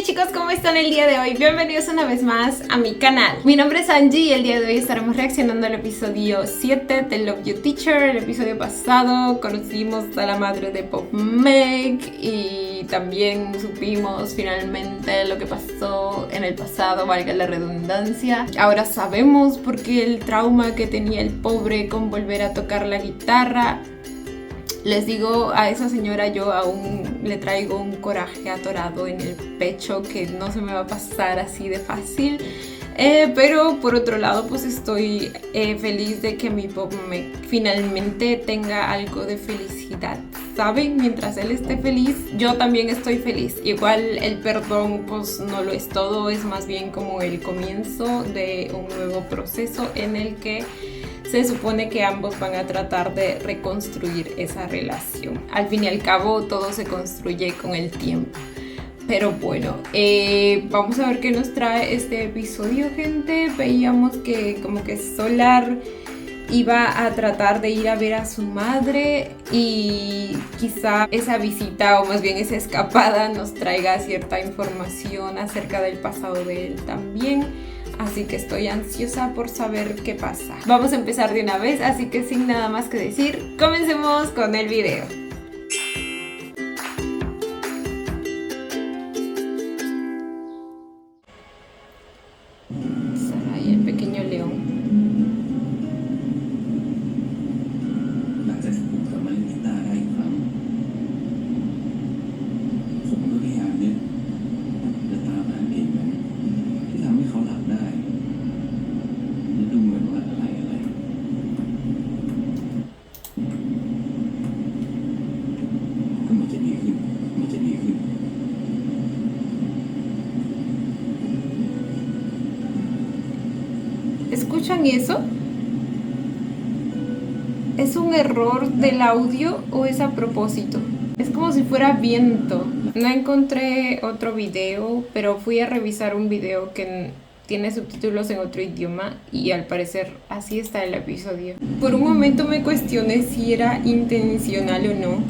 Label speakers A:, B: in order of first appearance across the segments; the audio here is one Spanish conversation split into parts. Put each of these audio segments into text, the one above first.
A: chicos, ¿cómo están el día de hoy? Bienvenidos una vez más a mi canal. Mi nombre es Angie y el día de hoy estaremos reaccionando al episodio 7 de Love You Teacher. El episodio pasado conocimos a la madre de Pop Meg y también supimos finalmente lo que pasó en el pasado, valga la redundancia. Ahora sabemos por qué el trauma que tenía el pobre con volver a tocar la guitarra. Les digo, a esa señora yo aún le traigo un coraje atorado en el pecho que no se me va a pasar así de fácil. Pero por otro lado, pues estoy feliz de que mi Pop Meg finalmente tenga algo de felicidad. ¿Saben? Mientras él esté feliz, yo también estoy feliz. Igual el perdón pues no lo es todo, es más bien como el comienzo de un nuevo proceso en el que se supone que ambos van a tratar de reconstruir esa relación. Al fin y al cabo, todo se construye con el tiempo. Pero bueno, vamos a ver qué nos trae este episodio, gente. Veíamos que como que Solar iba a tratar de ir a ver a su madre y quizá esa visita o más bien esa escapada nos traiga cierta información acerca del pasado de él también. Así que estoy ansiosa por saber qué pasa. Vamos a empezar de una vez, así que sin nada más que decir, comencemos con el video. Sara y el pequeño león. ¿Escuchan eso? ¿Es un error del audio o es a propósito? Es como si fuera viento. No encontré otro video, pero fui a revisar un video que tiene subtítulos en otro idioma y al parecer así está el episodio. Por un momento me cuestioné si era intencional o no.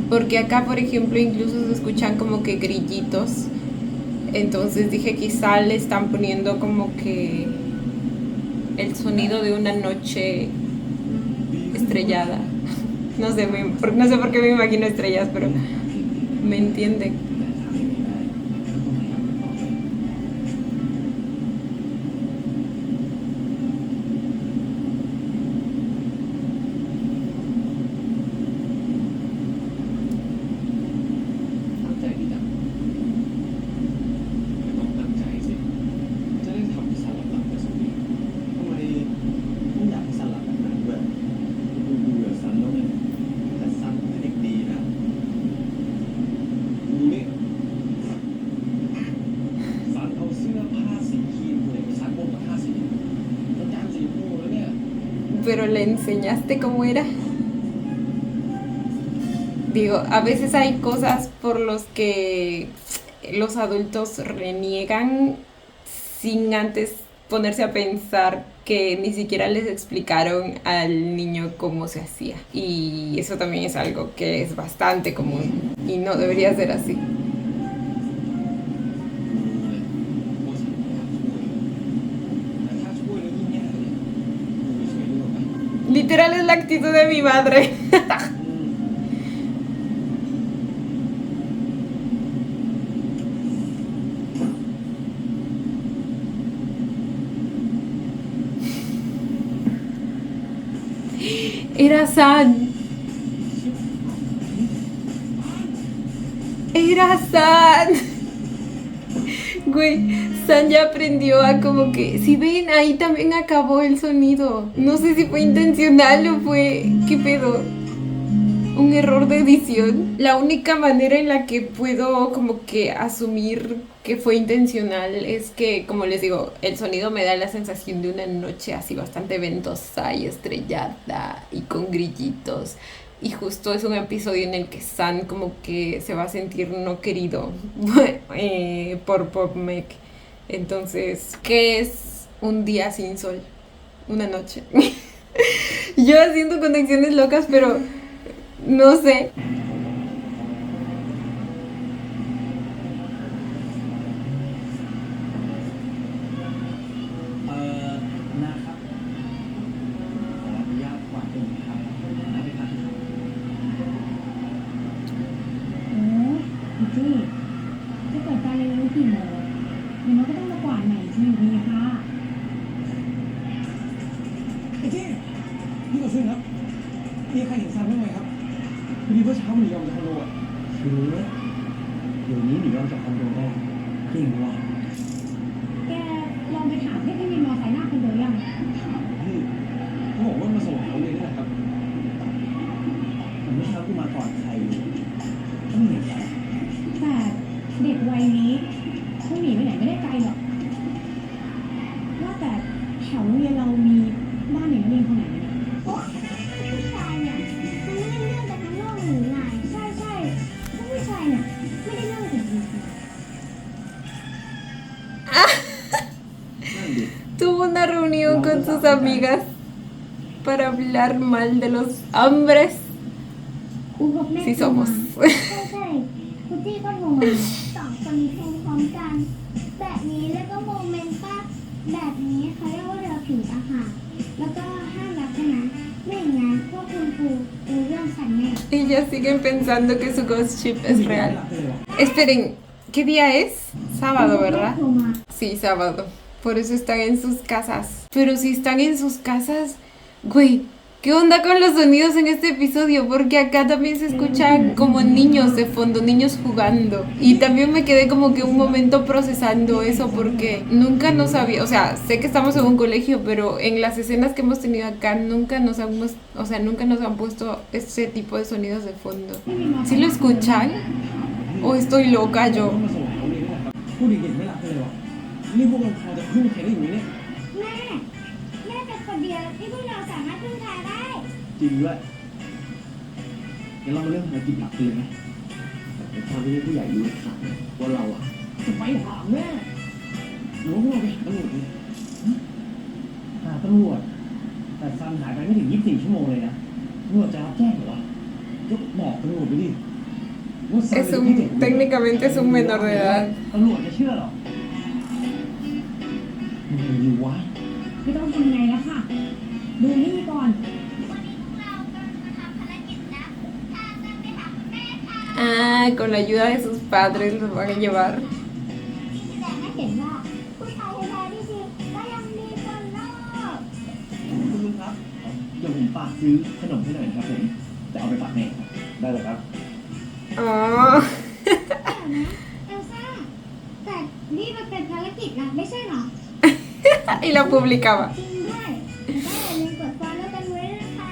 A: Porque acá, por ejemplo, incluso se escuchan como que grillitos. Entonces dije, quizá le están poniendo como que el sonido de una noche estrellada. No sé por qué me imagino estrellas, pero me entienden. Pero le enseñaste cómo era. Digo, a veces hay cosas por los que los adultos reniegan sin antes ponerse a pensar que ni siquiera les explicaron al niño cómo se hacía. Y eso también es algo que es bastante común y no debería ser así. Literal es la actitud de mi madre. Era San. Era San. Güey, San ya aprendió a como que... Si ven, ahí también acabó el sonido. No sé si fue intencional o fue... ¿Qué pedo? Un error de edición. La única manera en la que puedo como que asumir que fue intencional es que, como les digo, el sonido me da la sensación de una noche así bastante ventosa y estrellada y con grillitos. Y justo es un episodio en el que San como que se va a sentir no querido por Pop Meg. Entonces, ¿qué es un día sin sol? Una noche. Yo haciendo conexiones locas, pero no sé.
B: อดีเมื่อเช้าหนีออกจากคอนโดอ่ะคือเดี๋ยวนี้หนีออกจากคอนโดได้จริงวะ
C: แกลองไปถามให้พี่วินมอไซค์หน้าคอนโดยัง
B: พี่เขาบอกว่ามาส่งเขาเลยนี่แหละครับแต่เมื่อเช้ากูมาก่อนใครเลยต้องหนีไป
C: แต่เด็กวัยนี้เขาหนีไปไหนไม่ได้ไกลหรอกว่าแต่แถวโรงเรียนเรามีบ้านเด็กนักเรียนคนไหนไหมนะ
D: โอ๊ยผู้ชายเนี่ยมันไม่ได้เรื่องกันทั้งโลกหรือไง
C: ใช่ใช่พวกผู้ชายเนี่ยไม่ได้เรื่องกันจริง
B: นั่นดิ
A: Tuvo una reunión con sus amigas para hablar mal de los hombres.
C: ๆครูบอกแม่
A: Sí somos.
D: ใช่ใช่คุณจี้ก็โทรมาสองคนนี้โทรพร้อมกัน แบบนี้แล้วก็โมเมนต์ป่ะแบบนี้เขาเรียกว่าเรือผีอะค่ะ แล้วก็ห้ามรับนะไม่อย่างนั้นพวกคุณครูรู้เรื่องฉันแน่
A: Ellas siguen pensando que su ghost ship es
B: ไม่
A: real.
B: รักเลยวะ
A: Esperen, ¿qué día es? Sábado,
C: แม่
A: ¿verdad?
C: โทรมา
A: Sí, sábado. Por eso están en sus casas. Pero si están en sus casas, güey, ¿qué onda con los sonidos en este episodio? Porque acá también se escuchan como niños de fondo, niños jugando. Y también me quedé como que un momento procesando eso porque nunca nos había, o sea, sé que estamos en un colegio, pero en las escenas que hemos tenido acá nunca nos hemos, o sea, nunca nos han puesto ese tipo de sonidos de fondo.
C: พี่วินมอไซ
A: ¿Sí
C: ค์
A: lo escuchan? ¿O estoy loca
B: เขา
A: yo?
B: มาส่งเขาเลยนี่แหละครับพูดเด็กๆไม่รักเลยวะนี่พวกเราพอจะพึ่งใครได้อยู่ไหมเนี่ย
D: แม่แม่เป็นคนเดียวที่พวกเราสามารถพึ่งพาได้
B: จริงด้วยงั้นเรามาเริ่มภารกิจหลักกันเลยไหมแต่ตอนนี้ผู้ใหญ่รู้ข่าวว่าเราอ่ะจะไปหาแม่หรือว่าพวกเราไปหาตำรวจเลยหาตำรวจแต่ซันหายไปไม่ถึง24 ชั่วโมงเลยนะตำรวจจะรับแจ้งเหรอวะก็บอกตำรวจไปดิว่าซัน
A: Es
B: เป็นพี่เด็ก
A: técnicamente es un menor de edad.
B: ตำรวจจะเชื่อเหรอไม่รู้วะ
C: ไม่ต้องทำไงแล้วค่ะ ดูนี่ก่อน
A: Ah, con la ayuda de sus padres los van a llevar.
D: แต่ไม่เห็นว่าผู้ชายแท้ๆที่จริงก็ยังมีคนนอก
B: คุณลุงครับ เดี๋ยวผมฝากซื้อขนมให้หน่อยนะครับผมจะเอาไปฝากแม่ครับได้เลยครับ
A: Oh.
D: เดี๋ยวนะเอลซ่าแต่นี่มันเป็นภารกิจนะไม่ใช่เหรอ
A: Y la publicaba.
D: จริงด้วยแล้วก็อย่าลืมกดฟอลโล่กันไว้นะคะ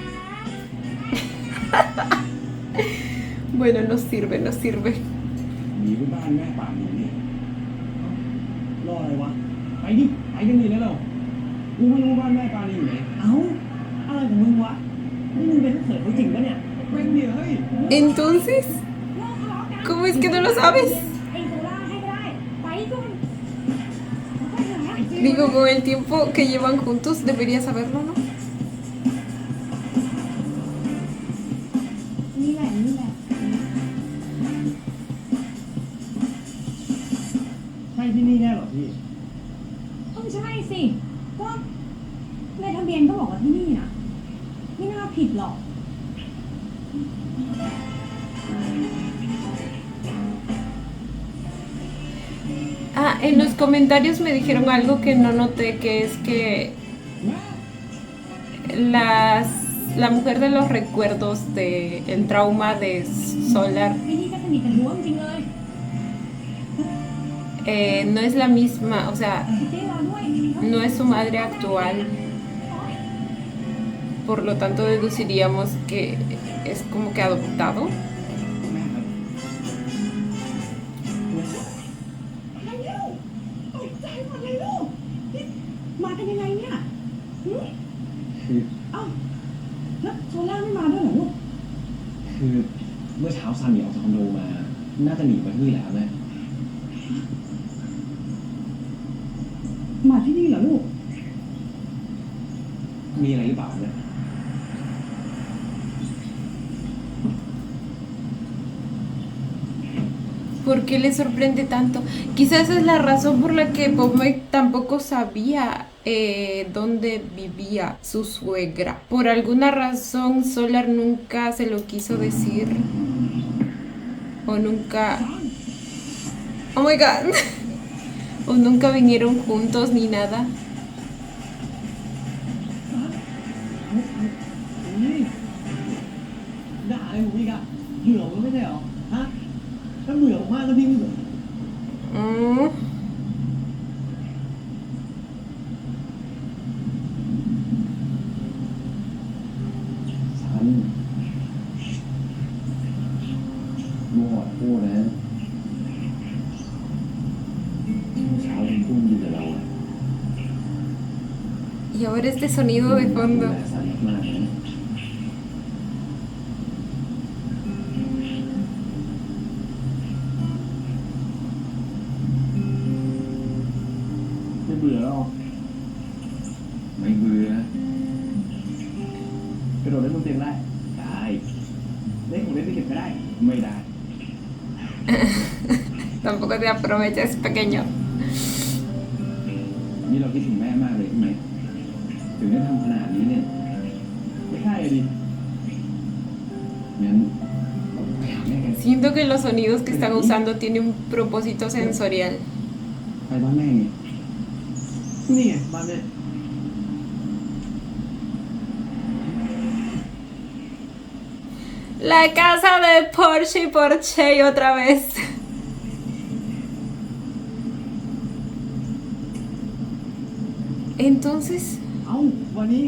A: Bueno, no sirve, no sirve.
B: หนีไปบ้านแม่ป่านนี้เนี่ยเอ้ารออะไรวะ ไปดิ ไปกันดิแล้วเรากูไม่รู้บ้านแม่ป่านนี้อยู่ไหน เอ้า อะไรของมึงวะ นี่มึงเป็นลูกเขยเขาจริงปะเนี่ย เป็นเดี๋ยวเฮ้ย
A: Entonces,
C: เลิกทะเลาะกัน
A: ¿cómo es que no lo sabes?
C: ไอ้โซล่าให้ก็ได้ ไปก่อนไปเถอะนะ
A: Digo, con el tiempo que llevan juntos debería saberlo, ¿no?
C: นี่แหละนี่แหละ
B: ใช่ที่นี่แน่เหรอพี่
C: ต้องใช่สิ ก็ในทะเบียนก็บอกว่าที่นี่นะไม่น่าผิดหรอก
A: Ah, en los comentarios me dijeron algo que no noté, que es que la mujer de los recuerdos del trauma de Solar
C: ไม่นี่ก็สนิทกันรั้วจริงๆเลย
A: no es la misma, o sea,
C: เจ๊รอด้วย
A: no es su madre actual. Por lo tanto, deduciríamos que es como que adoptado.
B: แม่ครับ
C: มาเร็วตกใจหมดเลยลูกนี่มากันยังไงเนี่ยหึ
B: คือ
C: เอ้าแล้วโซล่าไม่มาด้วยเหรอลูก
B: คือเมื่อเช้าซันหนีออกจากคอนโดมา น่าจะหนีไปที่นี่แหละครับแม่
C: มาที่นี่เหรอลูก
B: มีอะไรหรือเปล่าเนี่ย
A: ¿Por qué le sorprende tanto? Quizás esa es la razón por la que Pomey tampoco sabía dónde vivía su suegra. Por alguna razón Solar nunca se lo quiso decir. O nunca... Oh my god. O nunca vinieron juntos ni nada.
B: นี่ด่าอะไรผมอีกอะ เบื่อมันไม่ใช่เหรอฮะถ้าเบื่อมากก็ทิ้งเถอะ
A: อืม
B: ฉันมั่วพูดนะเช้าคุณพุ่งอยู่กับเราอะ
A: Y ahora este sonido de fondo.
B: ดูแลสันมากนะไม่เบื่อหรอไม่เบื่อกระโดดเล่นบนเตียงได้ได้เล่นของเล่นไปเก็บก็ได้ไม่ได้
A: Tampoco te aprovecha, es pequeño.
B: นี่เราคิดถึงแม่มากเลยใช่ไหมถึงได้ทำขนาดนี้เนี่ยไม่ใช่ดิงั้นไปหาแม่กัน
A: Siento que los sonidos que están usando tienen un propósito sensorial.
B: ไปบ้านแม่ไงนี่ไงบ้านแม่
A: La casa de Porsche y Porsche otra vez. Entonces,
B: เอ้าวันนี้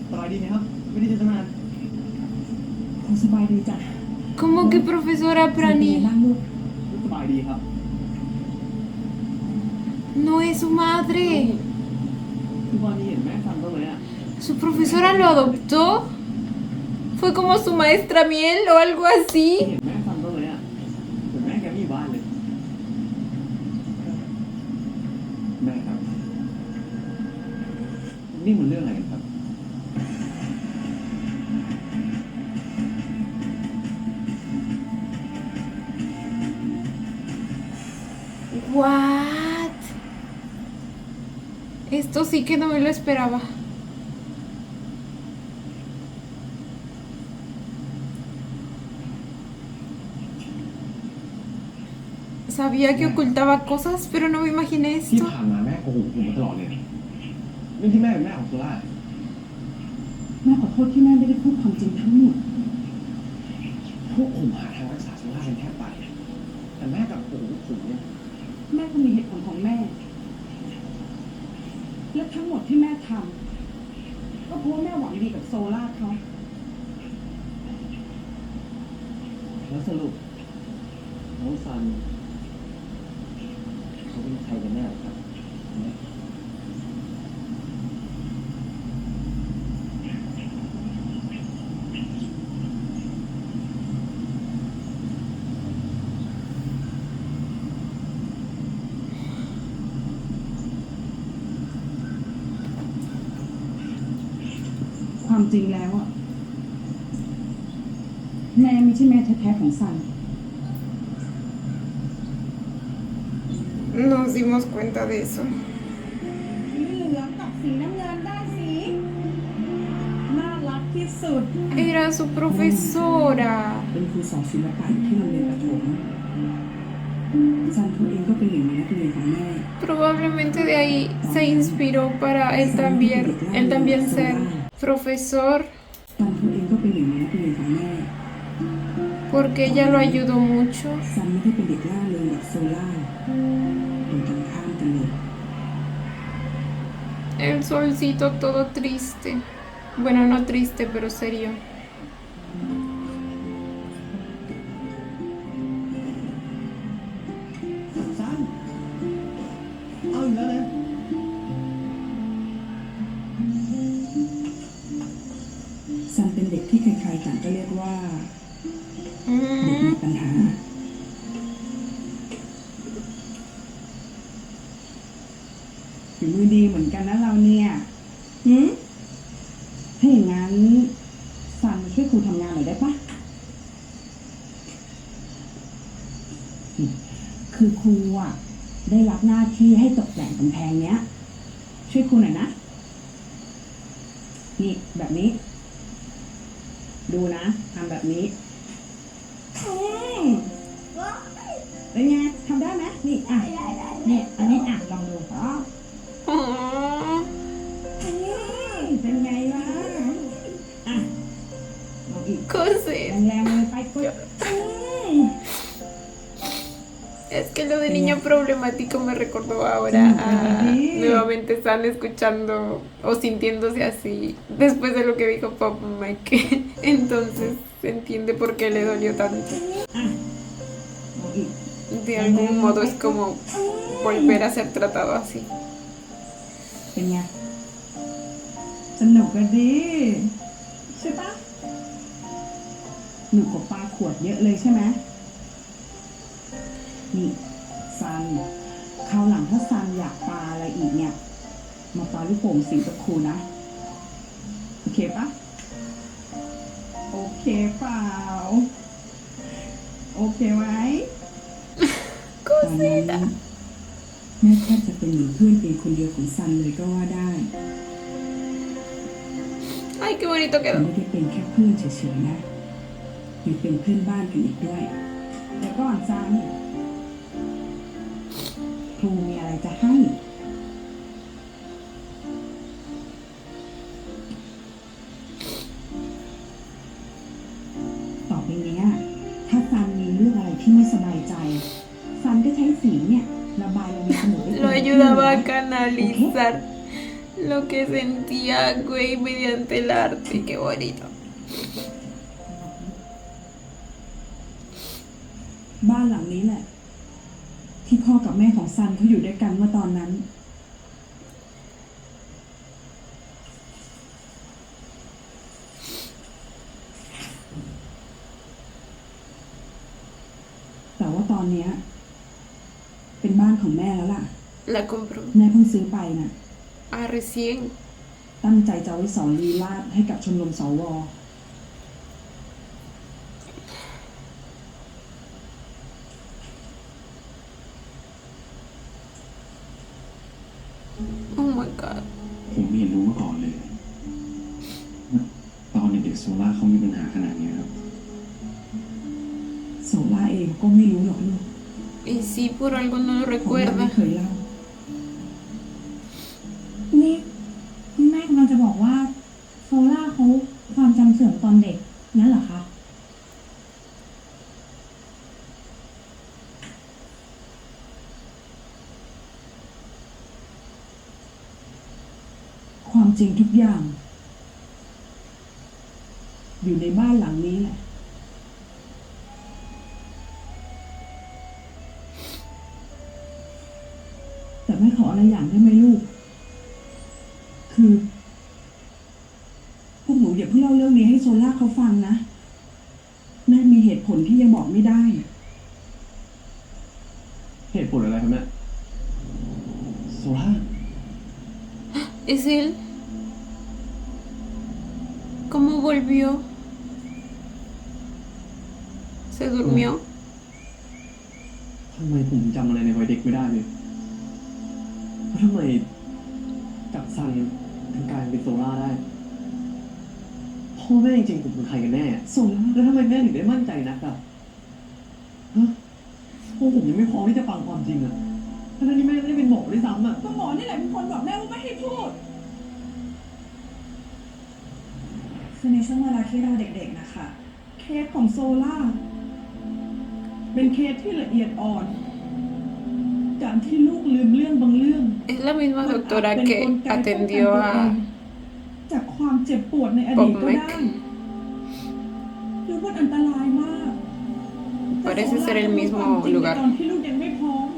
B: สบายดีไหมครับไม่ได้เจอตั้งนาน
C: ผมสบายดีจ้ะ
A: ¿cómo que profesora
C: เป็นไง
A: Prani?
C: บ้างลูก
B: สบายดีครับ
A: No es su madre.
B: ทุกวันนี้เห็นแม่ฟังบ้างไหมอ่ะ
A: ¿Su profesora lo adoptó? ¿Fue como su maestra miel o algo
B: เห็
A: así?
B: นแม่ฟังบ้างไหมอ่ะแต่แม่แกไม่อยู่บ้านเลยแม่ครับนี่มันเรื่องอะไรกันครับ
A: What? Esto sí que no me lo esperaba. Sabía que ocultaba cosas, pero no me imaginé
B: ที่
A: esto.
B: ผ่านมาแม่โกหกผมมาตลอดเลยเรื่องที่แม่เป็นแม่ของโซล่า
C: แม่ขอโทษที่แม่ไม่ได้พูดความจริงทั้งหมด
B: พวกผมหาทางรักษาโซล่ากันแทบตายแต่แม่กับผมเนี่ย
C: แม่ก็มีเหตุผลของแม่ และทั้งหมดที่แม่ทำก็เพราะว่าแม่หวังดีกับโซล่าเขา
B: แล้วสรุปน้องซันเขาเป็นใครกันแน่ครับ
C: ความจริงแล้วอะแม่ไม่ใช่แม่แท้ๆของซัน
A: Nos dimos cuenta de eso.
C: สีเหลืองกับสีน้ำเงินได้สีน่ารักที่สุด
A: Era su profesora.
C: เป็นครูสอนศิลปะอยู่ที่โรงเรียนประถมซันเขาเองก็เป็นหนึ่งในนักเรียนของแม่
A: Probablemente de ahí se inspiró para él también ser profesor,
C: ซันเขาเองก็เป็นหนึ่งในนักเรียนของแม่
A: porque ella lo ayudó mucho.
C: ซันไม่ได้เป็นเด็กล่าเริงแบบโซล่าตรงกันข้ามกันเลย
A: El solcito todo triste. Bueno, no triste, pero serio.
B: ซันเอาอีกแล้วนะ
C: ซันเป็นเด็กที่ใครๆต่างก็เรียกว่าเด็ก
A: Mm,
C: มีปัญหา ฝีมือดีเหมือนกันนะเราเนี่ยถ้าอย่างนั้นซันมาช่วยครูทำงานหน่อยได้ปะคือครูอ่ะ ได้รับหน้าที่ให้ตกแต่งกำแพงเนี้ย ช่วยครูหน่อยนะ นี่แบบนี้ ดูนะทำแบบนี้เป็นไงทำได้ไหมนี่อ่ะเนี่ยอันนี้อ่ะลองดูอ๋อ
A: oh,
C: เป็นไงล่ะอ่ะลองอีก
A: Cose.
C: แรงๆเลยไปกด
A: Es que lo de niño problemático me recordó ahora a nuevamente están escuchando o sintiéndose así después de lo que dijo Pop Mike. Entonces se entiende por qué le dolió tanto.
C: เอาอีก
A: De algún modo es como volver a ser tratado así.
C: เป็นไงสนุกกันดีใช่ปะหนุกกว่าปลาขวดเยอะเลยใช่ไหมนี่ซันคราวหลังถ้าซันอยากปลาอะไรอีกเนี่ยมาปลาลูกโป่งสีกับครูนะโอเคปะโอเคเปล่าโอเคไหมตอนนั้นแม่แทบจะเป็นเหมือนเพื่อนเป็นคนเดียวของซันเลยก็ว่าได้
A: Ay, qué bonito
C: แต่
A: quedó.
C: ไม่ได้เป็นแค่เพื่อนเฉยๆนะยังเป็นเพื่อนบ้านกันอีกด้วยเดี๋ยวก่อนซันครูมีอะไรจะให้ ต่อไปเนี้ยถ้าซันมีเรื่องอะไรที่ไม่สบายใจซันก็ใช้สีเนี่ยระบายลงในสมุดได้
A: Lo ayudaba a canalizar lo que sentía, güey, mediante el arte. Qué bonito.
C: บ้านหลังนี้แหละ ที่พ่อกับแม่ของซันเขาอยู่ด้วยกันเมื่อตอนนั้น แต่ว่าตอนเนี้ยเป็นบ้านของแม่แล้วล่ะ
A: La compró.
C: แม่เพิ่งซื้อไปน่ะ
A: Ah, recién.
C: ตั้งใจจะเอาไว้สอนลีลาศให้กับชมรมสว.
A: Oh my god.
B: ผมไม่เห็นรู้มาก่อนเลยว่าตอนเด็กๆโซล่าเขามีปัญหาขนาดนี้ครับ
C: โซล่าเองก็ไม่รู้หรอกลูก
A: Y si por algo no lo
C: เพราะแม่ไม่
A: recuerda.
C: เคยเล่า นี่คุณแม่กำลังจะบอกว่าโซล่าเขาความจำเสื่อมตอนเด็กนั่นเหรอคะ ความจริงทุกอย่าง อยู่ในบ้านหลังนี้แหละ แต่แม่ขออะไรอย่างได้ไหมลูก คือพวกหนูอย่าเพิ่งเล่าเรื่องนี้ให้โซล่าเขาฟังนะ แม่มีเหตุผลที่ยังบอกไม่ได้อะ
B: เหตุผลอะไรครับแม่โซล่า
A: ¿Es él? ¿Cómo volvió? ¿Se durmió?
B: ทำไมผมจำอะไรในวัยเด็กไม่ได้เลยแล้วทำไมกับซันถึงกลายเป็นโซล่าได้พ่อแม่จริงๆผมเป็นใครกันแน่
C: โซล่า
B: แล้วทำไมแม่ถึงได้มั่นใจนักอะฮะพวกผมยังไม่พร้อมที่จะฟังความจริงอะทั้งที่แม่ไม่ได้เป็นหมอด้วยซ้ำอะ
C: ก็หมอนี่แหละเป็นคนบอกแม่ว่าไม่ให้พูด คือในช่วงเวลาที่เราเด็กๆนะคะ เคสของโซล่า เป็นเคสที่ละเอียดอ่อน การที่ลูกลืมเรื่องบางเรื่อง
A: Es la misma doctora que atendió a
C: จากความเจ็บปวดในอดีตก็ได้
A: Pop
C: หรือว่าอันตรายมาก
A: Parece ser el mismo lugar
C: ตอนที่ลูกยังไม่พร้อม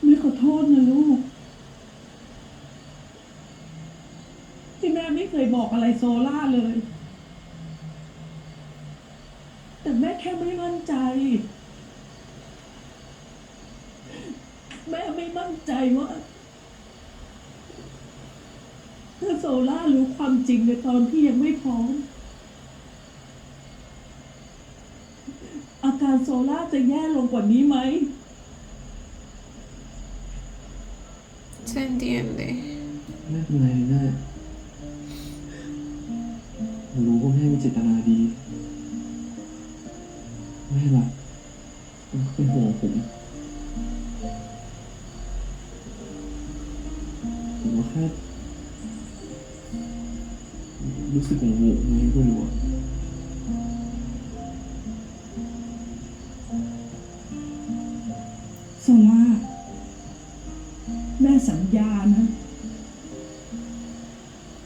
C: ไม่ขอโทษนะลูก ที่แม่ไม่เคยบอกอะไรโซล่าเลย แต่แม่แค่ไม่มั่นใจ แม่ไม่มั่นใจว่า ถ้าโซล่ารู้ความจริงในตอนที่ยังไม่พร้อม อาการโซล่าจะแย่ลงกว่านี้ไหม
A: Se entiende.
B: ไม่เป็นไรแม่ผมรู้ว่าแม่มีเจตนาดี แม่รักแล้วก็เป็นห่วงผมว่าค แค่รู้สึกงงๆไงไม่รู้อะ
C: โซล่าแม่สัญญานะ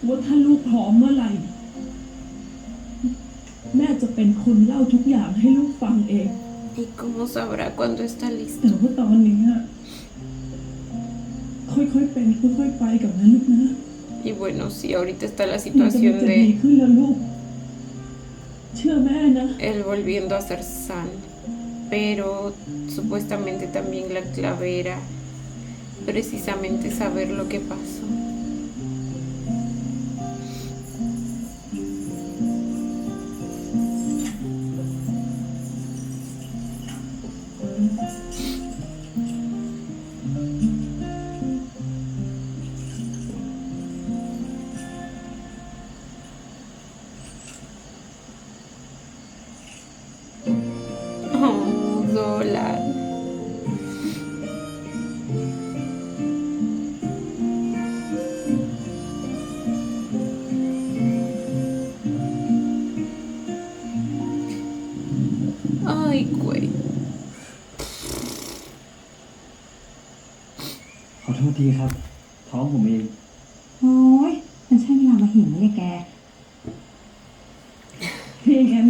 C: ว่าถ้าลูกพร้อมเมื่อไหร่ แม่จะเป็นคนเล่าทุกอย่างให้ลูกฟังเอง
A: ¿Y cómo sabrá cuándo está listo?
C: แต่ว่าตอนนี้อะค่อยๆเป็นค่อยๆไปกับนะลูกนะ
A: Y bueno, sí, ahorita está la
C: มันกำลัง
A: situación
C: จะดี
A: de
C: ขึ้นแล้วลูก เชื่อแม่นะ
A: él volviendo a ser San. Pero supuestamente también la clave era precisamente saber lo que pasó. Oh, Dolan. Ay, güey.
B: ขอโทษทีครับ ท้องผมเอง
E: โอ้ยมันใช่เวลามาหิวไหมเนี่ยแก
C: พี่งั้น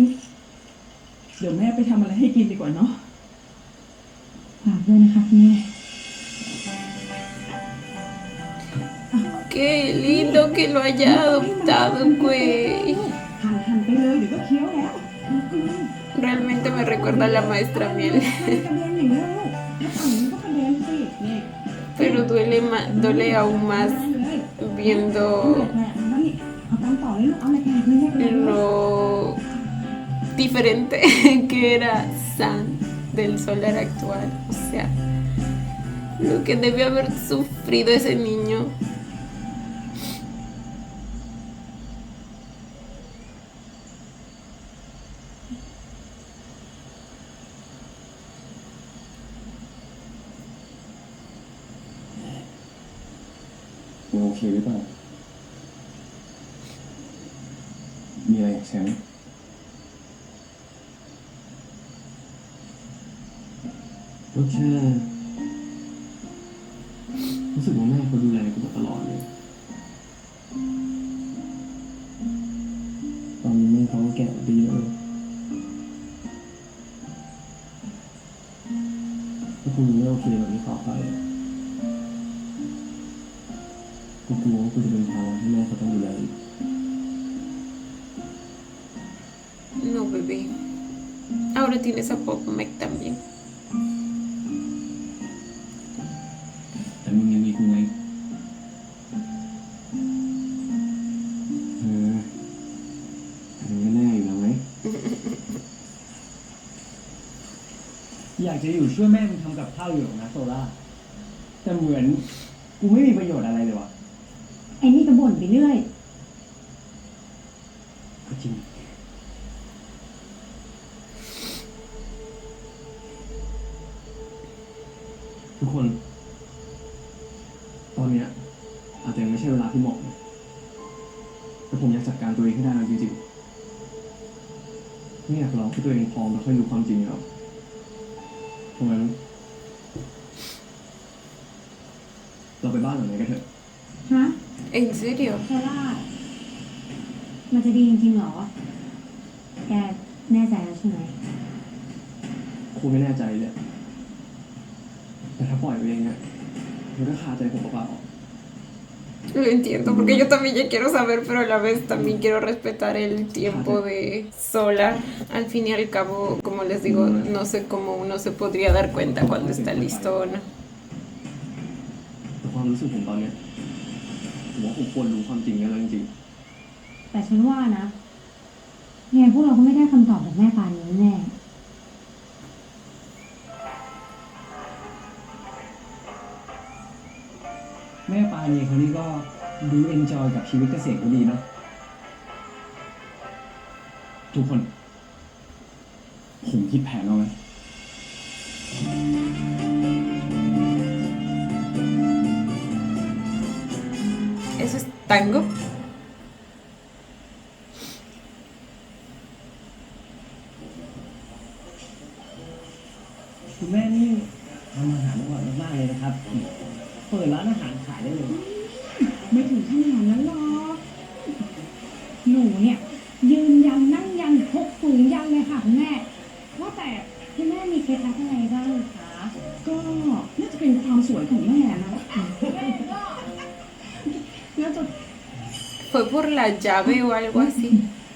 C: เดี๋ยวแม่ไปทำอะไรให้กินดีกว่าเนาะ
E: ฝากด้วยนะคะคุณแม่
A: Qué lindo que lo haya adoptado, güey.
C: หั่นไปเลยเดี๋ยวก็เคี้ยวแล้ว
A: Realmente me recuerda a la maestra Miel.
C: กระเด็นอย่างนี้ลูกถ้าฝั่งนี้ก็กระเด็นสินี่
A: Pero duele aún más
C: เลย
A: viendo
C: เอาตามต่อเลยลูกเอาอะไรแกไม่ใช่กระเด็นเลย
A: lo diferente que era San del Solar actual. O sea, lo que debió haber sufrido ese niño.
B: มึงโอเคหรือเปล่า มีอะไรอยากแชร์ไหมก็แค่รู้สึกว่าแม่เขาดูแลกูมาตลอดเลย ตอนนี้แม่เขาก็แก่ดีแล้วถ้าคุณยังไม่โอเคแบบนี้ต่อไปกูกลัวว่ากูจะเป็นภาระที่แม่เขาต้องดูแลอีก
A: No, bebé. Ahora tienes a Pop Mec también.
B: แต่มึงยังมีกูไงมึงก็แน่อยู่แล้วไหม
F: อยากจะอยู่ช่วยแม่มึงทำกับข้าวอยู่หรอกนะโซล่าแต่เหมือนกูไม่มีประโยชน์อะไรเลยวะ
E: ไอ้นี่ก็บ่นไปเรื่อย
F: ก็จริง
B: ทุกคน ตอนเนี้ยอาจจะยังไม่ใช่เวลาที่เหมาะนะแต่ผมอยากจัดการตัวเองให้ได้นะจริงๆไม่อยากรอให้ตัวเองพร้อมแล้วค่อยรู้ความจริงแล้วเพราะงั้นเราไปบ้านหลังไหนกันเถอะ
E: ฮะ
A: ¿En serio?
E: โซล่า มันจะดีจริงๆเหรอ แกแน่ใจแล้วใช่ไหม
B: คงไม่แน่ใจเลยแต่ถ้าปล่อยไปเองเนี่ยมันก็คาใจผมเปล่า
A: Lo entiendo, porque yo también ya quiero saber, pero a la vez también quiero respetar el tiempo de Solar. Al fin y al cabo, como les digo, no sé cómo uno se podría dar cuenta cuando está listo o no.
B: แต่ความรู้สึกผมตอนเนี้ยผมว่าผมควรรู้ความจริงกันแล้วจริง
E: แต่ฉันว่านะยังไงพวกเราก็ไม่ได้คำตอบจากแม่ปานนี้แน่
F: แม่ปานีเขานี่ก็ดูเอนจอยกับชีวิตเกษตรก็ดีเนาะ
B: ๆทุกคน ผมคิดแผนเอาไว้
F: พ
A: Eso es tango.
F: คุณแม่นี่ทำอาหารอร่อยมากๆเลยนะครับเปิดร้านอาหารขายได้เลย
C: ไม่ถึงขนาดนั้นหรอกหนูเนี่ย ยืนยันนั่งยันพกสูงยันเลยค่ะคุณแม่ว่าแต่คุณแม่มีเคล็ดลับอะไรบ้างคะก็น่าจะเป็นความสวยของแม่นะน่าจะ
A: Fue por la llave o algo así.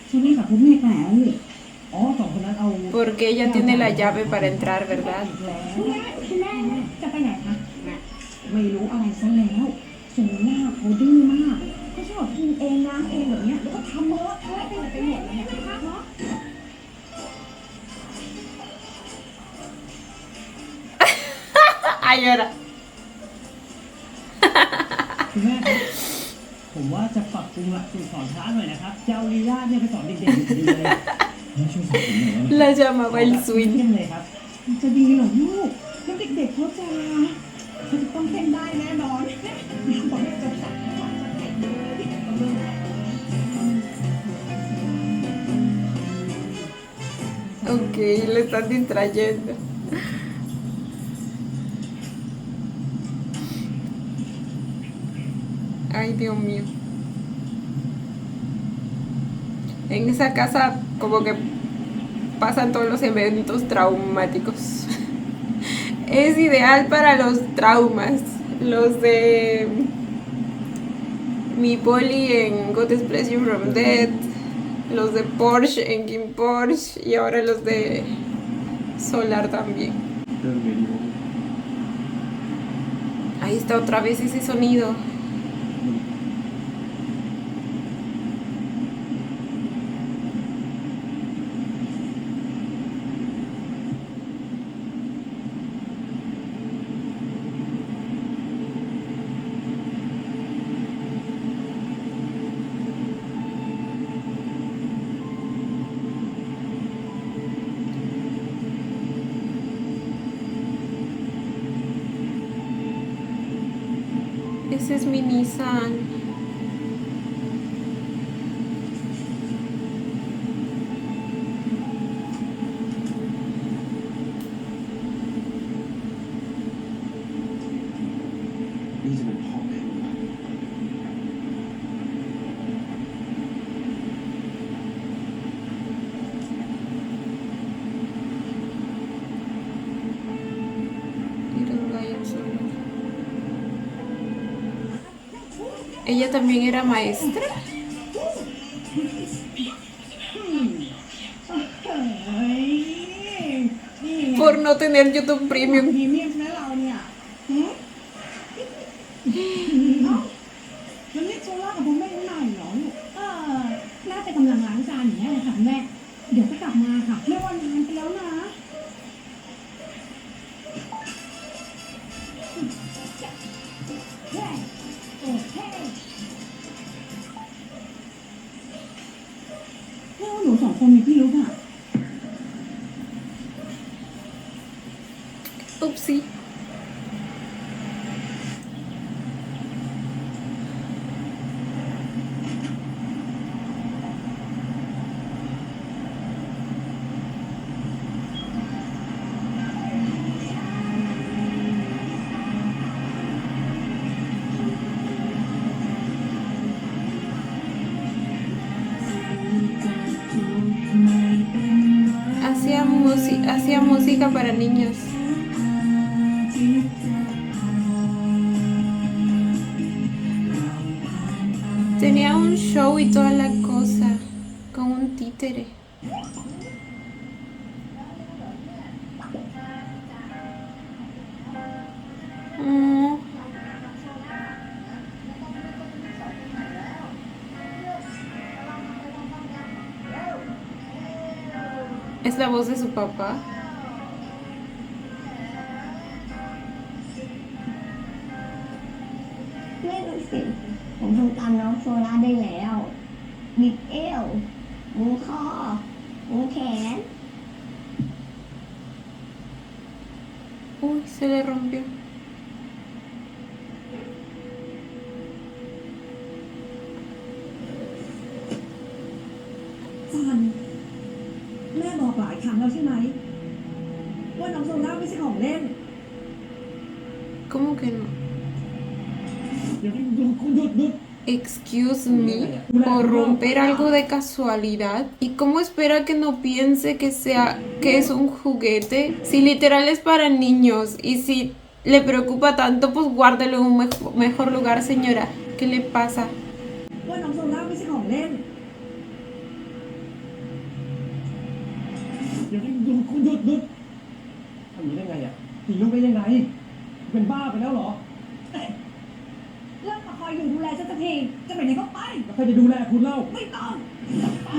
C: ช่วยกับพวกแม่แก่เลย
F: อ๋อสองคนนั้นเอา
A: Porque ella tiene la llave para entrar, ¿verdad?
C: คุณแม่จะไปไหนคะไม่รู้อะไรซะแล้วโซล่าเขาดื้อมากเขาชอบกินเองล้างเองแบบเนี้ยแล้วก็ทำเลอะเทอะไปหมดเลยนะคะเนาะ
A: Ay, ahora.
F: คุณแม่ครับผมว่าจะปรับปรุงหลักสูตรสอนช้าหน่อยนะครับจะเอาลีลาเนี่ยไปสอนเด็กๆอยู่ดีเลยช่วยสอนผมหน่อยได้ไหม
A: La llamaba el swing.
F: เยี่ยมเลยครับ
C: จะดีเหรอลูกแล้วเด็กๆเขาจะต้องเต้นได้แน่นอนบอกแม่จะสั่งให้สอนสักเด็กเลย
A: Ok, le están distrayendo. Ay, Dios mío. En esa casa como que pasan todos los eventos traumáticos. Es ideal para los traumas. Los de mi poli en God Express You From Dead. Los de Porsche en Kim Porsche. Y ahora los de Solar también. Ahí está otra vez ese sonido. Ese es mi Nissan.
B: Niจะเป็นพ่อแม่มึงวะ
A: Míralo ahí en Solar. Ella también era maestra.
C: เฮ้ยนี่ไง
A: Por no tener YouTube Premium.
C: พรีเมียมนะเราเนี่ยหืมเอ้ามันเรียกโซล่ากับผมไม่รู้หน่อยเหรอลูกน่าจะกำลังล้างจานอย่างนี้ยเลยค่ะแม่ เดี๋ยวก็กลับมาค่ะแม่ว่านานไปแล้วนะเฮ้ยโอ้เฮ้ยแม่ว่าหนูสองคนมีพี่รู้ป่ะ
A: Upsi. Hacía música para niños. Tenía un show y toda la cosa con un títere. Mm. Es la voz de su papá.
D: ไม่รู้สิผมทำตามน้องโซล่าได้แล้วบิดเอวมุงคอมุงแขน
A: Uy, se le rompió.
C: ซันแม่บอกหลายครั้งแล้วใช่ไหมว่าน้องโซล่าไม่ใช่ของเล่น
A: ¿Cómo que no?
B: เดี๋ยวหยุด
A: Excuse me, por romper algo de casualidad. ¿Y cómo espera que no piense que es un juguete? Si literal es para niños y si le preocupa tanto, pues guárdelo en un mejor lugar, señora. ¿Qué le pasa?
C: ว่าน้องโซล่าไม่ใช่ของเล่น
B: เดี๋ยวหยุดทำอย่างนี้ได้ไงอ่ะตีลูกได้ยังไง เป็นบ้าไปแล้วเหรอ
C: เลิกมาคอยอยู่ดูแลฉันสักทีจะไปไหนก็ไป
B: แล้วใครจะดูแลคุณเล่า
C: ไม่ต้องไป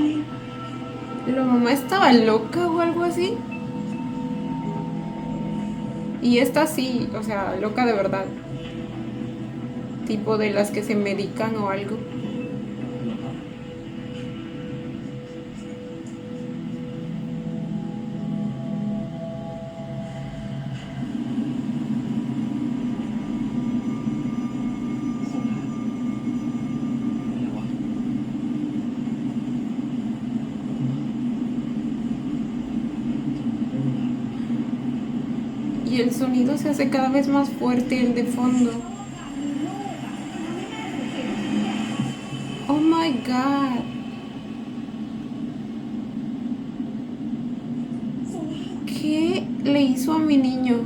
A: ¿La mamá estaba loca o algo así? Y esta sí, o sea, loca de verdad. Tipo de las que se medican o algo. Y el sonido se hace cada vez más fuerte, el de fondo. Oh my god. ¿Qué le hizo a mi niño?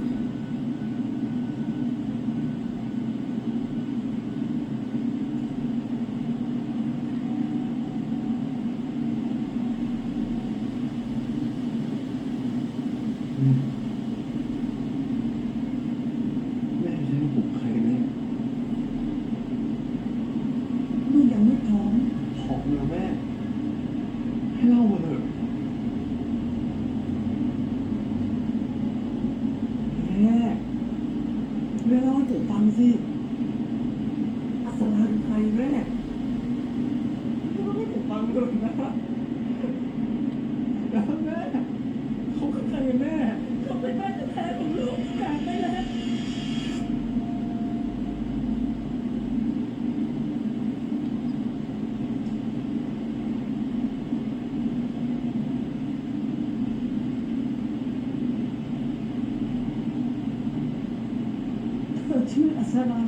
C: ชื่ออัศรา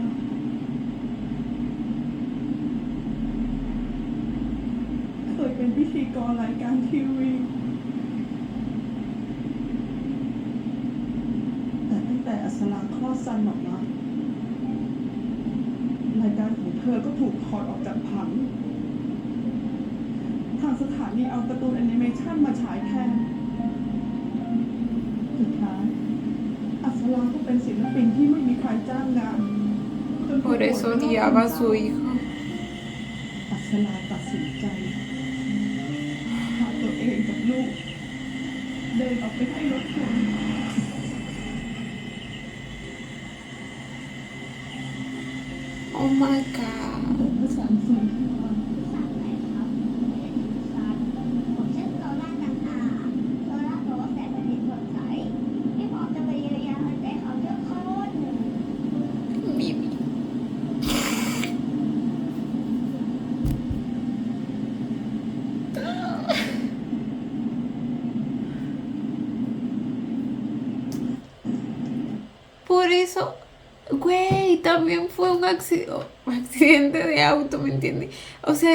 C: เคยเป็นพิธีกรรายการทีวีแต่ตั้งแต่อัศราคลอดซันออกมารายการของเธอก็ถูกถอดออกจากผังทางสถานีเอาการ์ตูนแอนิเมชันมาฉายแทนสุดท้ายอัศราก็เป็นศิลปินที่ไม่มีใครจ้างงาน
A: Por eso odiaba a su hijo.
C: อัศราตัดสินใจพาตัวเองกับลูกเดินออกไปให้รถชน
A: Oh my god.
C: ภาษาอังกฤษ
D: สามไหนครับผมชื่อโซล่าต่างหากโซล่าบอกว่าแสงอาทิตย์สดใสที่ผมจะไปเยียวยาหัวใจเขาเยอะคนหนึ่ง
A: Bibi. Por eso, güey, también fue un accidente de auto, ¿me entiendes? O sea,